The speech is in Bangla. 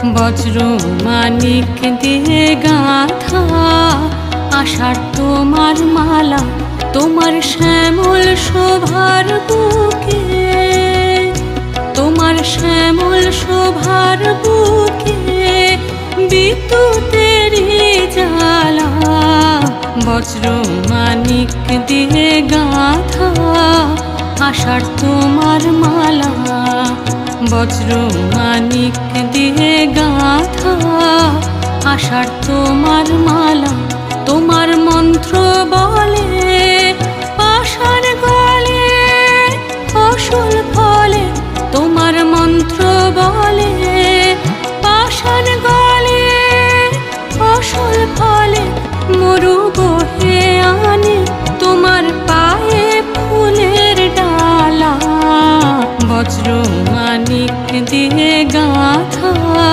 বজ্র মানিক দিয়ে গাঁথা আষাঢ় তোমার মালা, তোমার শ্যামল শোভার বুকে, তোমার শ্যামল শোভার বুকে বিদ্যুতেরই জ্বালা। বজ্র মানিক দিয়ে গাঁথা আষাঢ় তোমার মালা, বজ্র মানিক দিয়ে গাঁথা আষাঢ় তোমার মালা। তোমার মন্ত্র বলে পাষাণ গলে ফসল ফলে, তোমার মন্ত্র বলে পাষাণ গলে ফসল ফলে। মরু বহে আনে তোমার পায়ে ফুলের ডালা, বজ্র মানিক দিয়ে গা